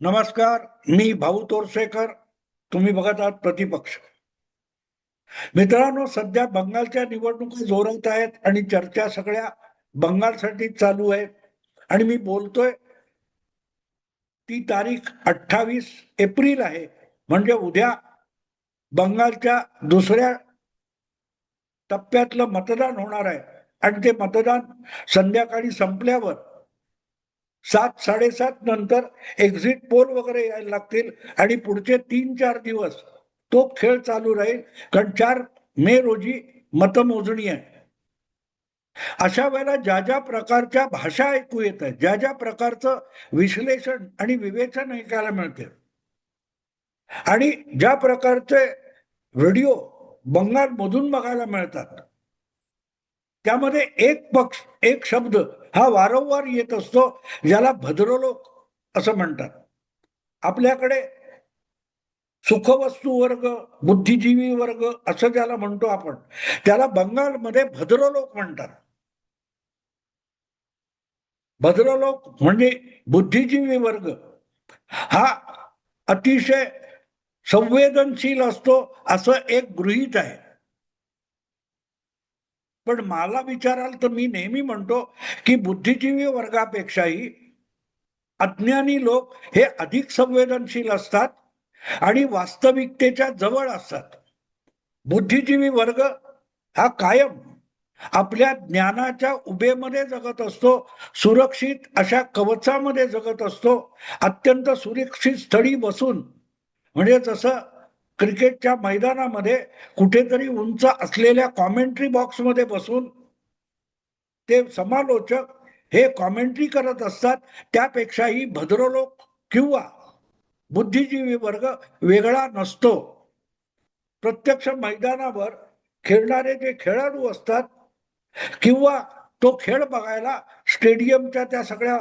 नमस्कार. मी भाऊ तोरसेकर. तुम्ही बघत आहात प्रतिपक्ष. मित्रांनो, सध्या बंगालच्या निवडणुका जोरात आहेत आणि चर्चा सगळ्या बंगालसाठी चालू आहे. आणि मी बोलतोय ती तारीख 28 एप्रिल आहे, म्हणजे उद्या बंगालच्या दुसऱ्या टप्प्यातलं मतदान होणार आहे. आणि ते मतदान संध्याकाळी संपल्यावर 7-7:30 नंतर एक्झिट पोल वगैरे यायला लागतील आणि पुढचे 3-4 दिवस तो खेळ चालू राहील. कारण 4 मे रोजी मतमोजणी आहे. अशा वेळेला ज्या ज्या प्रकारच्या भाषा ऐकू येत आहेत, ज्या ज्या प्रकारचं विश्लेषण आणि विवेचन ऐकायला मिळते आणि ज्या प्रकारचे व्हिडिओ बंगाल मधून बघायला मिळतात, त्यामध्ये एक पक्ष एक शब्द हा वारंवार येत असतो, ज्याला भद्रलोक असं म्हणतात. आपल्याकडे सुखवस्तू वर्ग, बुद्धिजीवी वर्ग असं ज्याला म्हणतो आपण, त्याला बंगालमध्ये भद्रलोक म्हणतात. भद्रलोक म्हणजे बुद्धिजीवी वर्ग हा अतिशय संवेदनशील असतो असं एक गृहीत आहे. पण मला विचाराल तर मी नेहमी म्हणतो की बुद्धिजीवी वर्गापेक्षाही अज्ञानी लोक हे अधिक संवेदनशील असतात आणि वास्तविकतेच्या जवळ असतात. बुद्धिजीवी वर्ग हा कायम आपल्या ज्ञानाच्या उभेमध्ये जगत असतो, सुरक्षित अशा कवचामध्ये जगत असतो, अत्यंत सुरक्षित स्थळी बसून, म्हणजे जसं क्रिकेटच्या मैदानामध्ये कुठेतरी उंच असलेल्या कॉमेंट्री बॉक्समध्ये बसून ते समालोचक हे कॉमेंट्री करत असतात, त्यापेक्षाही भद्रलोक किंवा बुद्धिजीवी वर्ग वेगळा नसतो. प्रत्यक्ष मैदानावर खेळणारे जे खेळाडू असतात किंवा तो खेळ बघायला स्टेडियमच्या त्या सगळ्या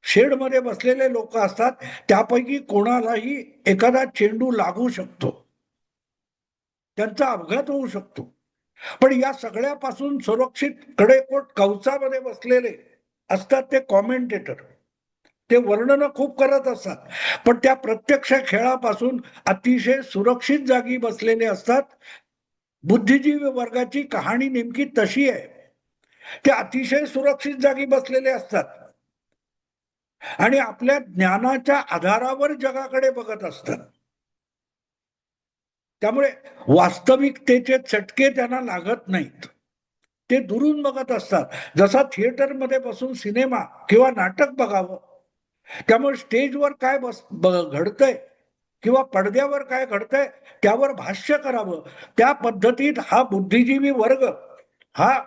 शेडमध्ये बसलेले लोक असतात, त्यापैकी कोणालाही एखादा चेंडू लागू शकतो, त्यांचा अपघात होऊ शकतो. पण या सगळ्यापासून सुरक्षित कडेकोट कवचामध्ये बसलेले असतात ते कॉमेंटेटर. ते वर्णन खूप करत असतात, पण त्या प्रत्यक्ष खेळापासून अतिशय सुरक्षित जागी बसलेले असतात. बुद्धिजीवी वर्गाची कहाणी नेमकी तशी आहे. ते अतिशय सुरक्षित जागी बसलेले असतात आणि आपल्या ज्ञानाच्या आधारावर जगाकडे बघत असतात. त्यामुळे वास्तविकतेचे चटके त्यांना लागत नाहीत. ते दुरून बघत असतात, जसा थिएटरमध्ये बसून सिनेमा किंवा नाटक बघावं. त्यामुळे स्टेजवर काय घडतंय किंवा पडद्यावर काय घडतंय त्यावर भाष्य करावं, त्या पद्धतीत हा बुद्धिजीवी वर्ग हा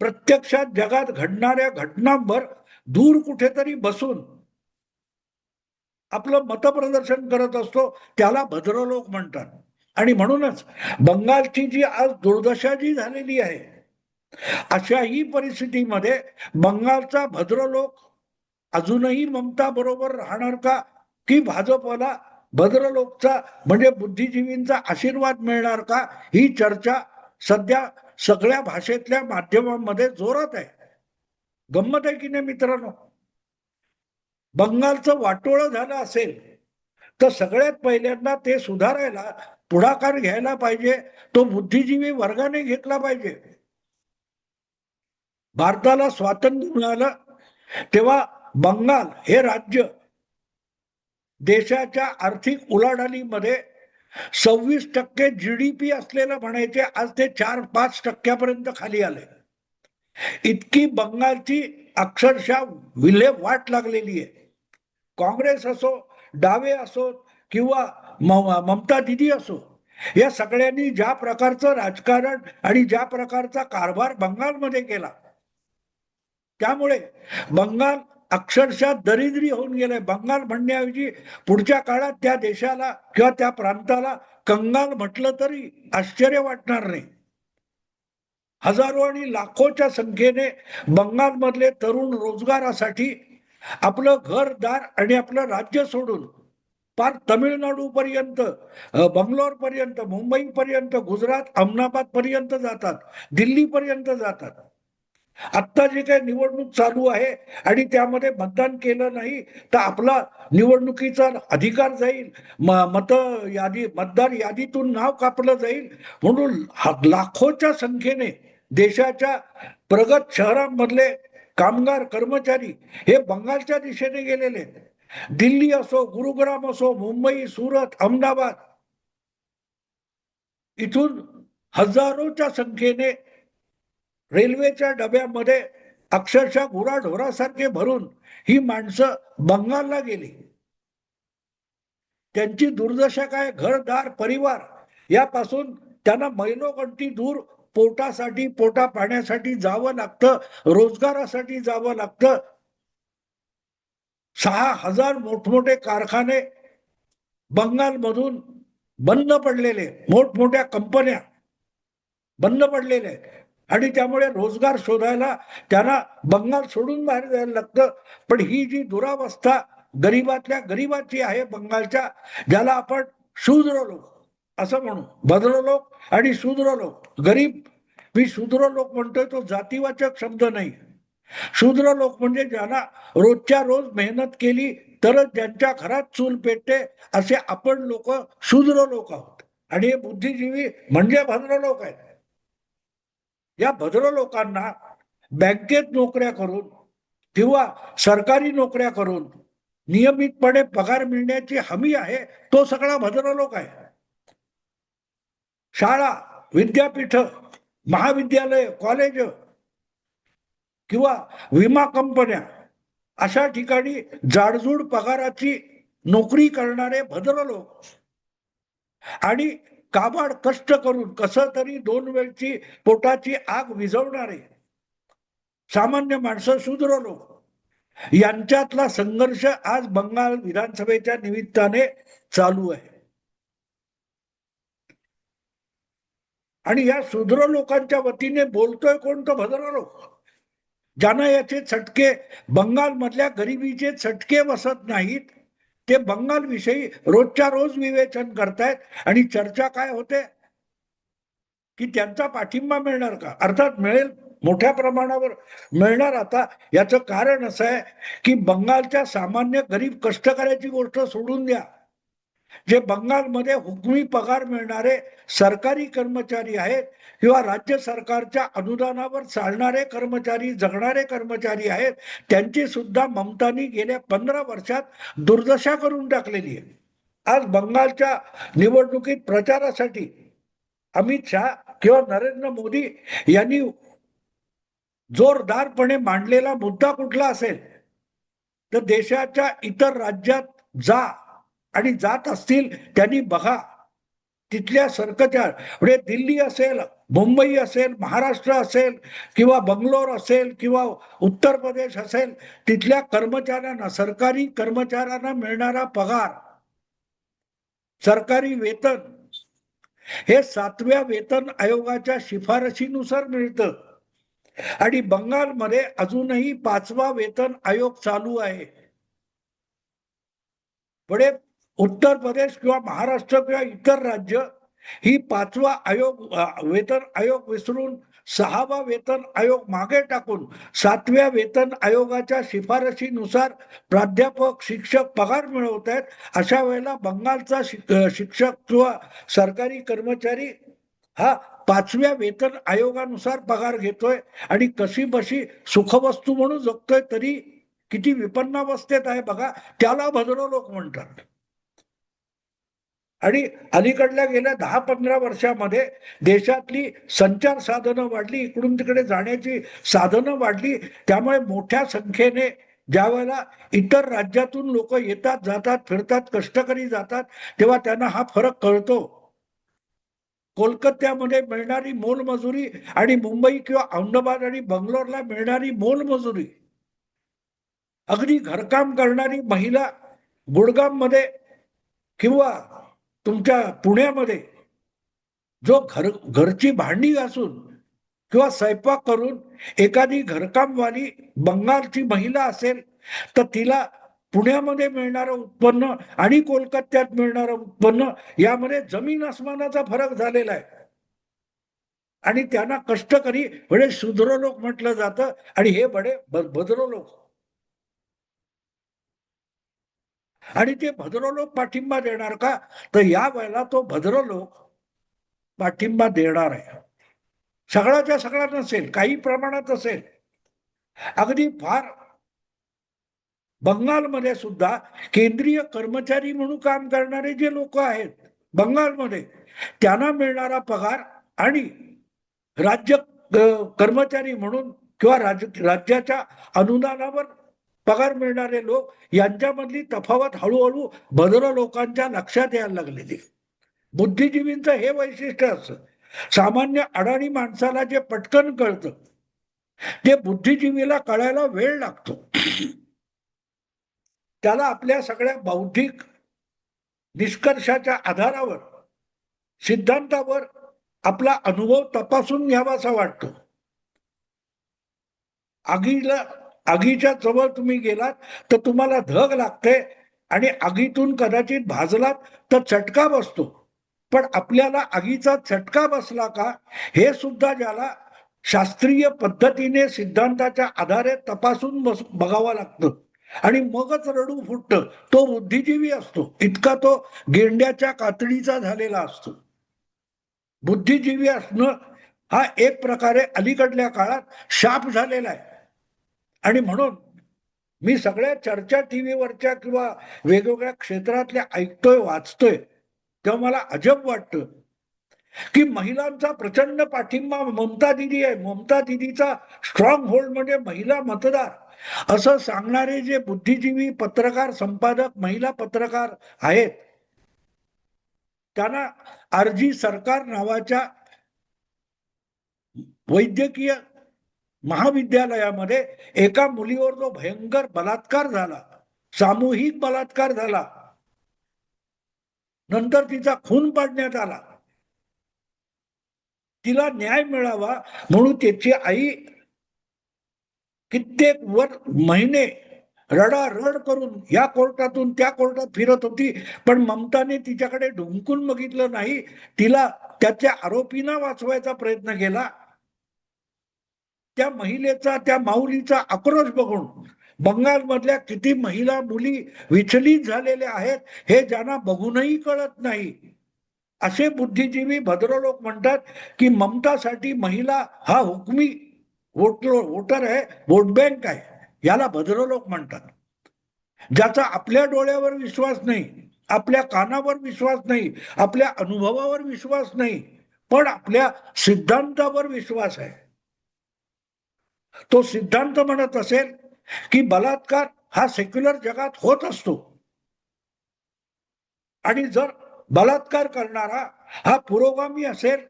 प्रत्यक्षात जगात घडणाऱ्या घटनांवर दूर कुठेतरी बसून आपलं मतप्रदर्शन करत असतो, त्याला भद्रलोक म्हणतात. आणि म्हणूनच बंगालची जी आज दुर्दशा जी झालेली आहे, अशाही परिस्थितीमध्ये बंगालचा भद्रलोक अजूनही ममता बरोबर राहणार का, की भाजपला भद्रलोकचा म्हणजे बुद्धिजीवींचा आशीर्वाद मिळणार का, ही चर्चा सध्या सगळ्या भाषेतल्या माध्यमांमध्ये जोरात आहे. गंमत आहे की नाही मित्रांनो? बंगालचं वाटोळं झालं असेल तर सगळ्यात पहिल्यांदा ते सुधारायला पुढाकार घ्यायला पाहिजे, तो बुद्धिजीवी वर्गाने घेतला पाहिजे. भारताला स्वातंत्र्य मिळालं तेव्हा बंगाल हे राज्य देशाच्या आर्थिक उलाढालीमध्ये 26% GDP असलेलं म्हणायचे, आज ते 4-5% खाली आले. इतकी बंगालची अक्षरशः विल्हेवाट लागलेली आहे. काँग्रेस असो, डावे असो किंवा ममता दिदी असो, या सगळ्यांनी ज्या प्रकारचं राजकारण आणि ज्या प्रकारचा कारभार बंगालमध्ये केला, त्यामुळे बंगाल अक्षरशः दरिद्री होऊन गेलाय. बंगाल म्हणण्याऐवजी पुढच्या काळात त्या देशाला किंवा त्या प्रांताला कंगाल म्हटलं तरी आश्चर्य वाटणार नाही. हजारो आणि लाखोच्या संख्येने बंगालमधले तरुण रोजगारासाठी आपलं घरदार आणि आपलं राज्य सोडून पार तमिळनाडू पर्यंत, बंगलोर पर्यंत, मुंबई पर्यंत, गुजरात, अहमदाबाद पर्यंत जातात, दिल्ली पर्यंत जातात. आत्ता जे काही निवडणूक चालू आहे आणि त्यामध्ये मतदान केलं नाही तर आपला निवडणुकीचा अधिकार जाईल, मत यादी मतदार यादीतून नाव कापलं जाईल. म्हणून लाखोच्या संख्येने देशाच्या प्रगत शहरांमधले कामगार कर्मचारी हे बंगालच्या दिशेने गेलेले आहेत. दिल्ली असो, गुरुग्राम असो, मुंबई, सुरत, अहमदाबाद इथून हजारोच्या संख्येने रेल्वेच्या डब्यामध्ये अक्षरशः गुराढोरासारखे भरून ही माणसं बंगालला गेली. त्यांची दुर्दशा काय, घरदार परिवार यापासून त्यांना मैलोगंठी दूर पोटासाठी, पोटा पाण्यासाठी जावं लागतं, रोजगारासाठी जावं लागतं. 6,000 मोठमोठे कारखाने बंगालमधून बंद पडलेले, मोठमोठ्या कंपन्या बंद पडलेल्या आहेत आणि त्यामुळे रोजगार शोधायला त्यांना बंगाल सोडून बाहेर जायला लागतं. पण ही जी दुरावस्था गरीबातल्या गरीबाची आहे बंगालच्या, ज्याला आपण शूद्र लोक असं म्हणू, भद्र लोक आणि शूद्र लोक. गरीब, मी शूद्र लोक म्हणतोय तो जातीवाचक शब्द नाही. शूद्र लोक म्हणजे ज्यांना रोजच्या रोज मेहनत केली तरच ज्यांच्या घरात चूल पेटते असे आपण लोक शूद्र लोक आहोत. आणि हे बुद्धिजीवी म्हणजे भद्र लोक आहेत. या भद्र लोकांना बँकेत नोकऱ्या करून किंवा सरकारी नोकऱ्या करून नियमितपणे पगार मिळण्याची हमी आहे, तो सगळा भद्र लोक आहे. शाळा, विद्यापीठ, महाविद्यालय, कॉलेज किंवा विमा कंपन्या अशा ठिकाणी जाडजूड पगाराची नोकरी करणारे भद्र लोक आणि काबाड कष्ट करून कसं तरी 2 वेळची पोटाची आग विझवणारे सामान्य माणसं, शूद्र लोक यांच्यातला संघर्ष आज बंगाल विधानसभेच्या निमित्ताने चालू आहे. आणि या शूद्र लोकांच्या वतीने बोलतोय कोण? तो भद्र लोक, ज्यांना याचे चटके, बंगालमधल्या गरिबीचे चटके बसत नाहीत. ते बंगाल विषयी रोजच्या रोज विवेचन करतायत आणि चर्चा काय होते की त्यांचा पाठिंबा मिळणार का? अर्थात मिळेल, मोठ्या प्रमाणावर मिळणार. आता याचं कारण असं आहे की बंगालच्या सामान्य गरीब कष्टकऱ्याची गोष्ट सोडून द्या, जे बंगालमध्ये हुकमी पगार मिळणारे सरकारी कर्मचारी आहेत किंवा राज्य सरकारच्या अनुदानावर चालणारे कर्मचारी, जगणारे कर्मचारी आहेत, त्यांची सुद्धा ममतानी गेल्या 15 वर्षात दुर्दशा करून टाकलेली आहे. आज बंगालच्या निवडणुकीत प्रचारासाठी अमित शहा किंवा नरेंद्र मोदी यांनी जोरदारपणे मांडलेला मुद्दा कुठला असेल तर देशाच्या इतर राज्यात जा आणि जात असतील त्यांनी बघा, तिथल्या सरकारच्या म्हणजे दिल्ली असेल, मुंबई असेल, महाराष्ट्र असेल किंवा बंगलोर असेल किंवा उत्तर प्रदेश असेल, तिथल्या कर्मचाऱ्यांना, सरकारी कर्मचाऱ्यांना मिळणारा पगार, सरकारी वेतन हे 7व्या वेतन आयोगाच्या शिफारशीनुसार मिळतं. आणि बंगालमध्ये अजूनही 5वा वेतन आयोग चालू आहे. पुढे उत्तर प्रदेश किंवा महाराष्ट्र किंवा इतर राज्य ही 5वा आयोग वेतन आयोग विसरून 6वा वेतन आयोग मागे टाकून 7व्या वेतन आयोगाच्या शिफारशीनुसार प्राध्यापक, शिक्षक पगार मिळवत आहेत. अशा वेळेला बंगालचा शिक्षक किंवा सरकारी कर्मचारी हा 5व्या वेतन आयोगानुसार पगार घेतोय आणि कशी बशी सुखवस्तू म्हणून जगतोय, तरी किती विपन्नावस्थेत आहे बघा. त्याला भद्र लोक म्हणतात. आणि अलीकडल्या गेल्या 10-15 वर्षामध्ये देशातली संचार साधनं वाढली, इकडून तिकडे जाण्याची साधनं वाढली. त्यामुळे मोठ्या संख्येने ज्या वेळेला इतर राज्यातून लोक येतात, जातात, फिरतात, कष्टकरी जातात, तेव्हा त्यांना हा फरक कळतो. कोलकात्यामध्ये मिळणारी मोलमजुरी आणि मुंबई किंवा अहमदाबाद आणि बंगलोरला मिळणारी मोलमजुरी, अगदी घरकाम करणारी महिला गुडगाम मध्ये किंवा तुमच्या पुण्यामध्ये जो घरची भांडी घासून किंवा स्वयंपाक करून एखादी घरकामवाली बंगालची महिला असेल तर तिला पुण्यामध्ये मिळणारं उत्पन्न आणि कोलकात्यात मिळणारं उत्पन्न यामध्ये जमीन आसमानाचा फरक झालेला आहे. आणि त्यांना कष्टकरी म्हणजे शूद्र लोक म्हटलं जातं आणि हे बडे भद्र लोक. आणि ते भद्र लोक पाठिंबा देणार का? तर या वेळेला तो भद्र लोक पाठिंबा देणार आहे. सगळ्याच्या सगळा नसेल, काही प्रमाणात असेल. अगदी फार बंगालमध्ये सुद्धा केंद्रीय कर्मचारी म्हणून काम करणारे जे लोक आहेत बंगालमध्ये, त्यांना मिळणारा पगार आणि राज्य कर्मचारी म्हणून किंवा राज्याच्या अनुदानावर पगार मिळणारे लोक यांच्यामधली तफावत हळूहळू भद्र लोकांच्या लक्षात यायला लागलेली. बुद्धिजीवींचं हे वैशिष्ट्य असतं. सामान्य अडाणी माणसाला जे पटकन कळतं ते बुद्धिजीवीला कळायला वेळ लागतो. त्याला आपल्या सगळ्या बौद्धिक निष्कर्षाच्या आधारावर, सिद्धांतावर आपला अनुभव तपासून घ्यावासा वाटतो. आगीच्या जवळ तुम्ही गेलात तर तुम्हाला धग लागते आणि आगीतून कदाचित भाजलात तर चटका बसतो. पण आपल्याला आगीचा चटका बसला का हे सुद्धा ज्याला शास्त्रीय पद्धतीने सिद्धांताच्या आधारे तपासून बघावं लागतं आणि मगच रडू फुटतं, तो बुद्धिजीवी असतो. इतका तो गेंड्याच्या कातडीचा झालेला असतो. बुद्धिजीवी असणं हा एक प्रकारे अलीकडल्या काळात शाप झालेला आहे. आणि म्हणून मी सगळ्या चर्चा टीव्हीवरच्या किंवा वेगवेगळ्या क्षेत्रातल्या ऐकतोय, वाचतोय, तेव्हा मला अजब वाटतं की महिलांचा प्रचंड पाठिंबा ममता दिदी आहे. ममता दिदीचा स्ट्रॉंग होल्ड म्हणजे महिला मतदार असं सांगणारे जे बुद्धिजीवी पत्रकार, संपादक, महिला पत्रकार आहेत, त्यांना आरजी सरकार नावाच्या वैद्यकीय महाविद्यालयामध्ये एका मुलीवर जो भयंकर बलात्कार झाला, सामूहिक बलात्कार झाला, नंतर तिचा खून पाडण्यात आला, तिला न्याय मिळावा म्हणून त्याची आई कित्येक महिने रडारड करून या कोर्टातून त्या कोर्टात फिरत होती. पण ममताने तिच्याकडे ढुंकून बघितलं नाही. तिला त्याच्या आरोपींना वाचवायचा प्रयत्न केला. त्या महिलेचा, त्या माऊलीचा आक्रोश बघून बंगालमधल्या किती महिला, मुली विचलित झालेल्या आहेत हे ज्यांना बघूनही कळत नाही. असे बुद्धिजीवी भद्र लोक म्हणतात की ममतासाठी महिला हा हुकमी वोटर आहे, वोट बँक आहे. याला भद्र लोक म्हणतात. ज्याचा आपल्या डोळ्यावर विश्वास नाही, आपल्या कानावर विश्वास नाही, आपल्या अनुभवावर विश्वास नाही, पण आपल्या सिद्धांतावर विश्वास आहे. तो सिद्धांत म्हणत असेल की बलात्कार हा सेक्युलर जगात होत असतो आणि जर बलात्कार करणारा हा पुरोगामी असेल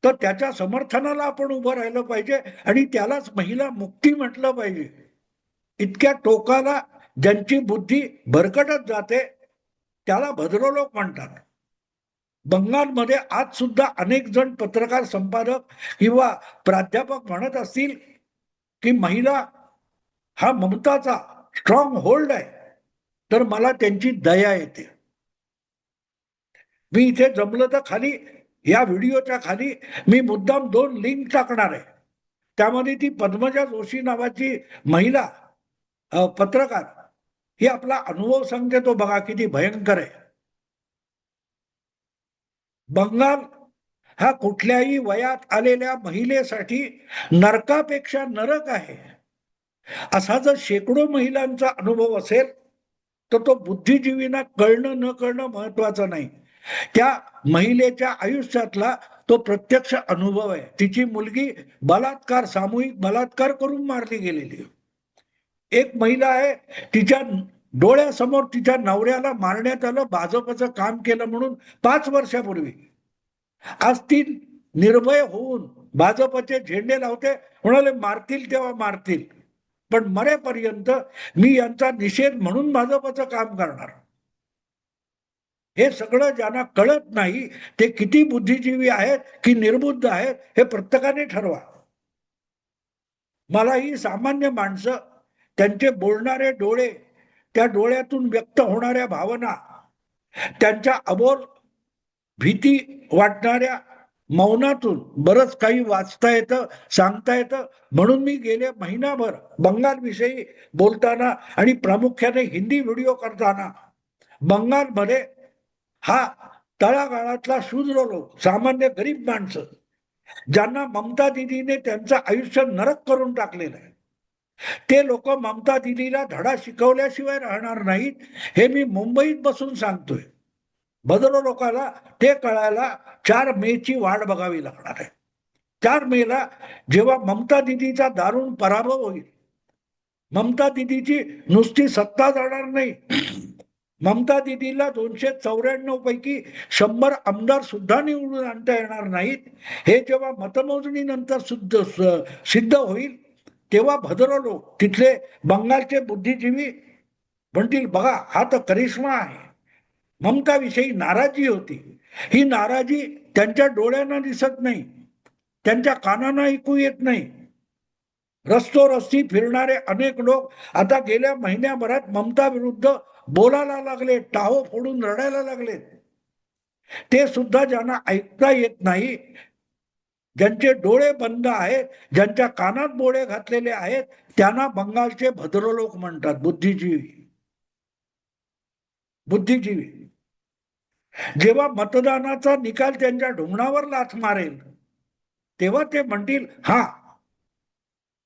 तर त्याच्या समर्थनाला आपण उभं राहिलं पाहिजे आणि त्यालाच महिला मुक्ती म्हटलं पाहिजे. इतक्या टोकाला ज्यांची बुद्धी भरकटत जाते त्याला भद्र लोक म्हणतात. बंगालमध्ये आज सुद्धा अनेक जण पत्रकार, संपादक किंवा प्राध्यापक म्हणत असतील की महिला हा ममताचा स्ट्रॉंग होल्ड आहे, तर मला त्यांची दया येते. मी इथे जमलं तर खाली या व्हिडिओच्या खाली मी मुद्दाम 2 लिंक टाकणार आहे. त्यामध्ये ती पद्मजा जोशी नावाची महिला पत्रकार ही आपला अनुभव सांगते, तो बघा किती भयंकर आहे. बंगाल हा कुठल्याही वयात आलेल्या महिलेसाठी नरकापेक्षा नरक आहे. असा जर शेकडो महिलांचा अनुभव असेल तर तो बुद्धिजीवींना कळणं न कळणं महत्वाचं नाही. त्या महिलेच्या आयुष्यातला तो प्रत्यक्ष अनुभव आहे. तिची मुलगी बलात्कार, सामूहिक बलात्कार करून मारली गेलेली. एक महिला आहे, तिच्या डोळ्यासमोर तिच्या नवऱ्याला मारण्यात आलं, भाजपचं काम केलं म्हणून 5 वर्षापूर्वी. आज ती निर्भय होऊन भाजपचे झेंडे लावते, म्हणाले मारतील तेव्हा मारतील, पण मरेपर्यंत मी यांचा निषेध म्हणून भाजपचं काम करणार. हे सगळं ज्यांना कळत नाही ते किती बुद्धिजीवी आहेत की निर्बुद्ध आहेत हे प्रत्येकाने ठरवा. मला ही सामान्य माणसं, त्यांचे बोलणारे डोळे, त्या डोळ्यातून व्यक्त होणाऱ्या भावना, त्यांच्या अबोल भीती वाटणाऱ्या मौनातून बरंच काही वाचता येतं, सांगता येतं. म्हणून मी गेले महिनाभर बंगालविषयी बोलताना आणि प्रामुख्याने हिंदी व्हिडिओ करताना बंगालमध्ये हा तळागाळातला शूद्र लोक, सामान्य गरीब माणसं, ज्यांना ममता दिदीने त्यांचं आयुष्य नरक करून टाकलेलं आहे, ते लोक ममता दिदीला धडा शिकवल्याशिवाय राहणार नाहीत, हे मी मुंबईत बसून सांगतोय. भद्र लोकांना ते कळायला 4 मे ची वाट बघावी लागणार आहे. 4 मे जेव्हा ममता दिदीचा दारुण पराभव होईल, ममता दिदीची नुसती सत्ता जाणार नाही, ममता दिदीला 294 पैकी 100 आमदार सुद्धा निवडून आणता येणार नाहीत, हे जेव्हा मतमोजणीनंतर सिद्ध होईल, तेव्हा भद्र लोक, तिथले बंगालचे बुद्धिजीवी म्हणतील, बघा हा तर करिश्मा आहे. ममताविषयी नाराजी होती. ही नाराजी त्यांच्या डोळ्यांना दिसत नाही, त्यांच्या कानांना ऐकू येत नाही. रस्ती फिरणारे अनेक लोक आता गेल्या महिन्याभरात ममता विरुद्ध बोलायला लागले, टाहो फोडून रडायला लागले. ते सुद्धा ज्यांना ऐकता येत नाही, ज्यांचे डोळे बंद आहेत, ज्यांच्या कानात बोळे घातलेले आहेत, त्यांना बंगालचे भद्र लोक म्हणतात, बुद्धिजीवी. बुद्धिजीवी जेव्हा मतदानाचा निकाल त्यांच्या ढोंगणावर लाथ मारेल, तेव्हा ते म्हणतील, हा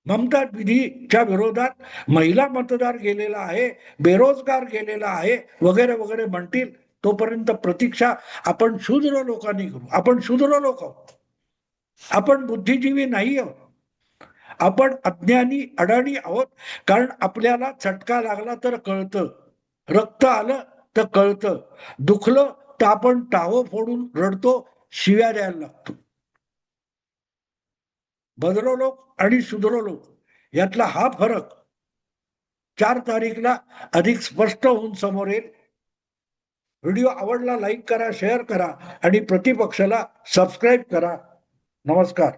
ममता दिदीच्या विरोधात महिला मतदार गेलेला आहे, बेरोजगार गेलेला आहे, वगैरे वगैरे म्हणतील. तोपर्यंत प्रतीक्षा आपण शूद्र लोकांनी करू. आपण शूद्र लोक आहोत, आपण बुद्धिजीवी नाही आहोत, आपण अज्ञानी अडाणी आहोत. कारण आपल्याला चटका लागला तर कळतं, रक्त आलं तर कळतं, दुखलं तर आपण टाहो फोडून रडतो, शिव्या द्यायला लागतो. भद्र लोक आणि शूद्र लोक यातला हा फरक 4 तारीखला अधिक स्पष्ट होऊन समोर येईल. व्हिडिओ आवडला लाईक करा, शेअर करा आणि प्रतिपक्षाला सबस्क्राईब करा. नमस्कार.